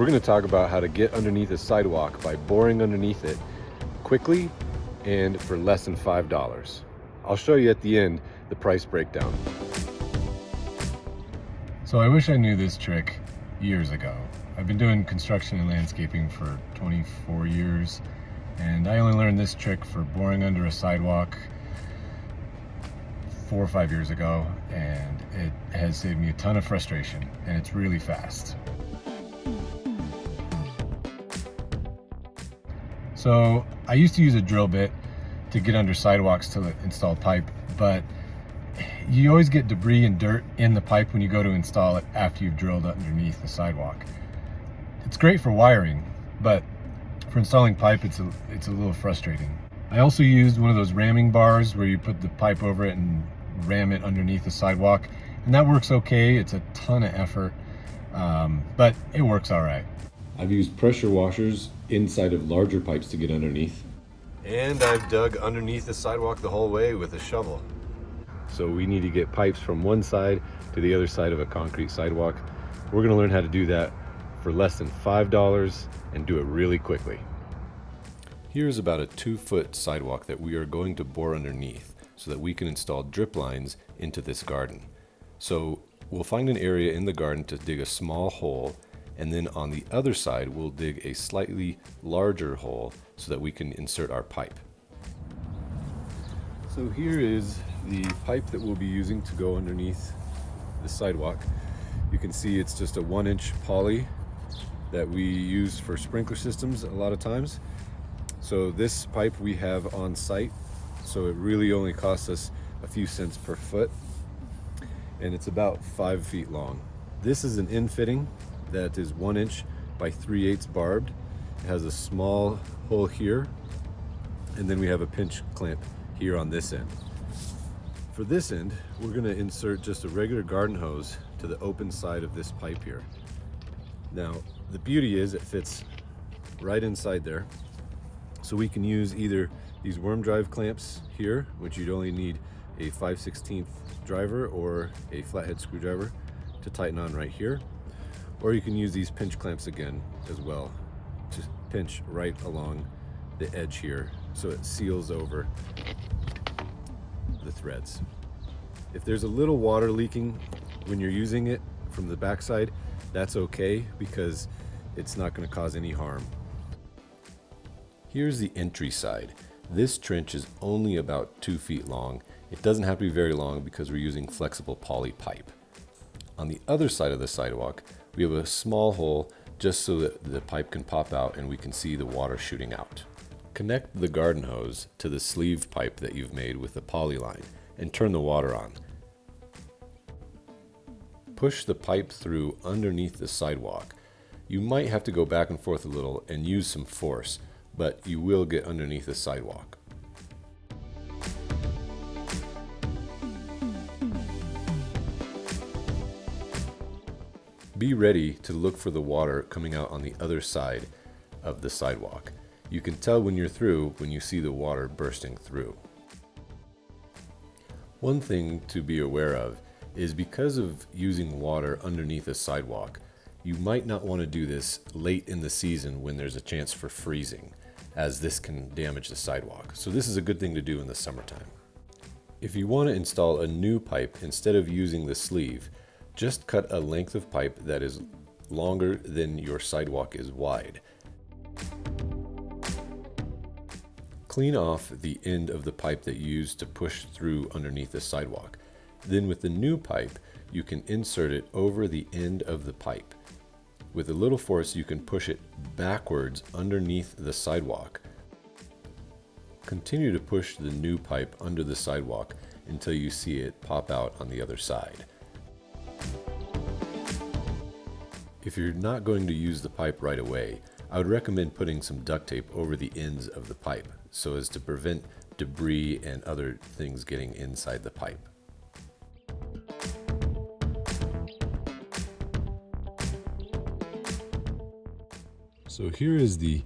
We're going to talk about how to get underneath a sidewalk by boring underneath it quickly and for less than $5. I'll show you at the end the price breakdown. So I wish I knew this trick years ago. I've been doing construction and landscaping for 24 years, and I only learned this trick for boring under a sidewalk 4 or 5 years ago, and it has saved me a ton of frustration, and it's really fast. So I used to use a drill bit to get under sidewalks to install pipe, but you always get debris and dirt in the pipe when you go to install it after you've drilled underneath the sidewalk. It's great for wiring, but for installing pipe, it's a little frustrating. I also used one of those ramming bars where you put the pipe over it and ram it underneath the sidewalk, and that works okay. It's a ton of effort, but it works all right. I've used pressure washers inside of larger pipes to get underneath. And I've dug underneath the sidewalk the whole way with a shovel. So we need to get pipes from one side to the other side of a concrete sidewalk. We're gonna learn how to do that for less than $5 and do it really quickly. Here's about a 2-foot sidewalk that we are going to bore underneath so that we can install drip lines into this garden. So we'll find an area in the garden to dig a small hole, and then on the other side we'll dig a slightly larger hole so that we can insert our pipe. So here is the pipe that we'll be using to go underneath the sidewalk. You can see it's just a 1-inch poly that we use for sprinkler systems a lot of times. So this pipe we have on site, so it really only costs us a few cents per foot, and it's about 5 feet long. This is an in fitting that is 1 inch by 3/8 barbed. It has a small hole here, and then we have a pinch clamp here on this end. For this end, we're going to insert just a regular garden hose to the open side of this pipe here. Now, the beauty is it fits right inside there, so we can use either these worm drive clamps here, which you'd only need a 5/16 driver or a flathead screwdriver to tighten on right here, or you can use these pinch clamps again as well to pinch right along the edge here so it seals over the threads. If there's a little water leaking when you're using it from the backside, that's okay because it's not going to cause any harm. Here's the entry side. This trench is only about 2 feet long. It doesn't have to be very long because we're using flexible poly pipe. On the other side of the sidewalk, we have a small hole just so that the pipe can pop out and we can see the water shooting out. Connect the garden hose to the sleeve pipe that you've made with the poly line and turn the water on. Push the pipe through underneath the sidewalk. You might have to go back and forth a little and use some force, but you will get underneath the sidewalk. Be ready to look for the water coming out on the other side of the sidewalk. You can tell when you're through when you see the water bursting through. One thing to be aware of is because of using water underneath a sidewalk, you might not want to do this late in the season when there's a chance for freezing, as this can damage the sidewalk. So this is a good thing to do in the summertime. If you want to install a new pipe, instead of using the sleeve, just cut a length of pipe that is longer than your sidewalk is wide. Clean off the end of the pipe that you used to push through underneath the sidewalk. Then with the new pipe, you can insert it over the end of the pipe. With a little force, you can push it backwards underneath the sidewalk. Continue to push the new pipe under the sidewalk until you see it pop out on the other side. If you're not going to use the pipe right away, I would recommend putting some duct tape over the ends of the pipe so as to prevent debris and other things getting inside the pipe. So here is the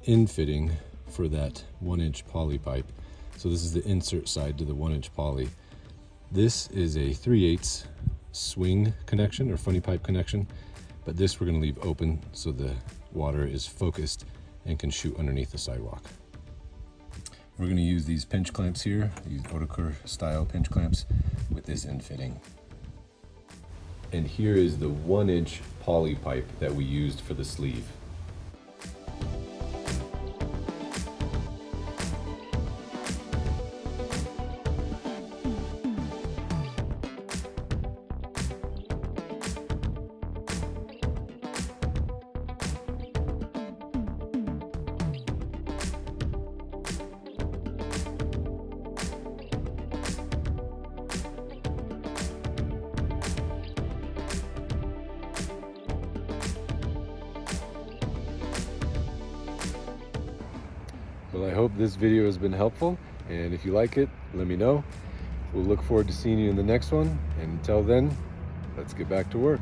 in fitting for that 1-inch poly pipe. So this is the insert side to the 1-inch poly. This is a 3/8 swing connection or funny pipe connection, But this we're going to leave open so the water is focused and can shoot underneath the sidewalk. We're going to use these pinch clamps here, these Otakar style pinch clamps with this end fitting. And here is the 1-inch poly pipe that we used for the sleeve. Well, I hope this video has been helpful, and if you like it, let me know. We'll look forward to seeing you in the next one, and until then, let's get back to work.